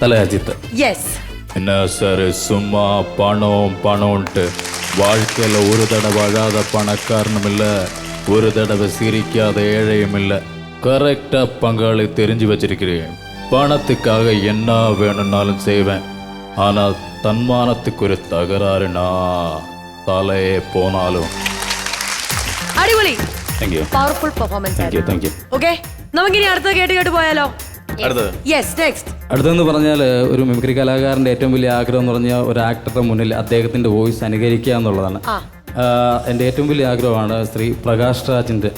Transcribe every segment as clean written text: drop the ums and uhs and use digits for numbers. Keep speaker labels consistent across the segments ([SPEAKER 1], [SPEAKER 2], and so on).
[SPEAKER 1] Thala Ajith.
[SPEAKER 2] S.
[SPEAKER 1] என்ன sir சும்மா பணம் பணம்ட்டு வாழ்க்கையில் ஒரு தடவை அழாத பணக்காரனும் இல்லை, ஒரு தடவை சிரிக்காத ஏழையும் இல்லை. கரெக்டாக பங்காளி தெரிஞ்சு வச்சிருக்கிறேன். பணத்துக்காக என்ன வேணும்னாலும் செய்வேன். ஆனால் தன்மானத்துக்கு ஒரு தகராறுனா தலையே போனாலும்.
[SPEAKER 2] അടിപൊളി.
[SPEAKER 1] Thank you.
[SPEAKER 2] Powerful performance.
[SPEAKER 1] Thank you.
[SPEAKER 2] Okay, നമുക്കിനി അടുത്ത കേട്ട് പോയാലോ? Yes, next.
[SPEAKER 3] അടുത്തെന്ന് പറഞ്ഞാൽ ഒരു മിമിക്രി കലാകാരൻ്റെ ഏറ്റവും വലിയ ആഗ്രഹം എന്ന് പറഞ്ഞാൽ ഒരു ആക്ടറുടെ മുന്നിൽ അദ്ദേഹത്തിൻ്റെ വോയിസ് അനുകരിക്കുക എന്നുള്ളതാണ്. എൻ്റെ ഏറ്റവും വലിയ ആഗ്രഹമാണ് ശ്രീ പ്രകാശ് രാജിൻ്റെ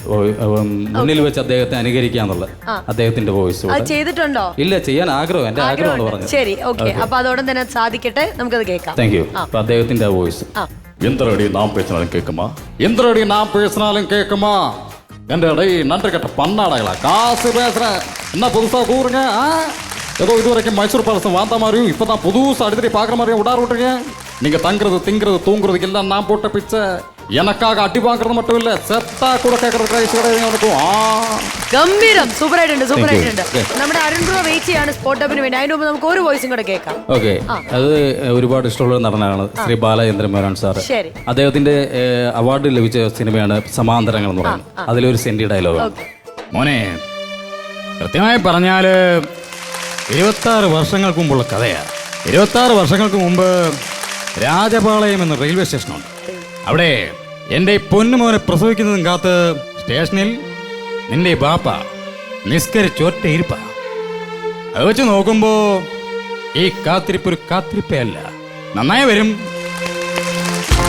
[SPEAKER 3] മുന്നിൽ വെച്ച് അദ്ദേഹത്തെ അനുകരിക്കുക എന്നുള്ളത്. അദ്ദേഹത്തിന്റെ വോയിസ്
[SPEAKER 2] ചെയ്തിട്ടുണ്ടോ?
[SPEAKER 3] ഇല്ല, ചെയ്യാൻ ആഗ്രഹം, എൻ്റെ ആഗ്രഹം എന്ന് പറഞ്ഞു.
[SPEAKER 2] ശരി, ഓക്കെ. അപ്പൊ അതോടെ തന്നെ സാധിക്കട്ടെ, നമുക്കത് കേൾക്കാം.
[SPEAKER 3] Thank you. അപ്പൊ അദ്ദേഹത്തിന്റെ വോയിസ്.
[SPEAKER 1] எந்திரடி நாம் பேசினாலும் கேட்குமா? எந்திரடி நாம் பேசினாலும் கேட்குமா? என்ற அடை நன்றி கட்ட பண்ணாடங்களா காசு பேசுறேன். என்ன புதுசா கூறுங்க? ஏதோ இது வரைக்கும் மைசூர் பேலஸ் வாழ்ந்த மாதிரியும் இப்பதான் புதுசா அடிக்கடி பாக்குற மாதிரியும் விடாரு விட்டுருங்க. நீங்க தங்குறது திங்கிறது தூங்குறது எல்லாம் நான் போட்ட பிச்சை. எனக்காக அடி வாங்குறது மட்டும் இல்ல, செத்தா கூட കേൾക്കുന്നത് നടക്കും.
[SPEAKER 2] ഗംഭീരം, സൂപ്പർ ആയിട്ടുണ്ട്, സൂപ്പർ ആയിട്ടുണ്ട്. നമ്മുടെ അരുൺ ബ്രോ വെയിറ്റ് ചെയ്യാണ് സ്പോട്ടപ്പിന് വേണ്ടി. അതിന് മുമ്പ് നമുക്ക് ഒരു വോയിസും കൂടെ കേൾക്കാം.
[SPEAKER 3] ഓക്കെ, അത് ഒരുപാട് ഇഷ്ടമുള്ള നടനാണ് ശ്രീ ബാലചന്ദ്രമേനോൻ സാർ.
[SPEAKER 2] ശരി.
[SPEAKER 3] അദ്ദേഹത്തിന്റെ അവാർഡ് ലഭിച്ച സിനിമയാണ് സമാന്തരങ്ങൾ എന്ന് പറയുന്നത്. അതിലൊരു സെന്റി ഡയലോഗ്.
[SPEAKER 1] മോനെ, കൃത്യമായി പറഞ്ഞാല് 26 വർഷങ്ങൾക്ക് മുമ്പുള്ള കഥയാണ്. 26 വർഷങ്ങൾക്ക് മുമ്പ് രാജപാളയം എന്ന റെയിൽവേ സ്റ്റേഷനുണ്ട്. അവിടെ എൻ്റെ പൊന്നുമോനെ പ്രസവിക്കുന്നതും കാത്ത് സ്റ്റേഷനിൽ നിന്റെ ബാപ്പ നിസ്കരിച്ചൊറ്റ ഇരിപ്പ. അത് വെച്ച് നോക്കുമ്പോ ഈ കാത്തിരിപ്പ് ഒരു കാത്തിരിപ്പേ അല്ല. നന്നായി വരും,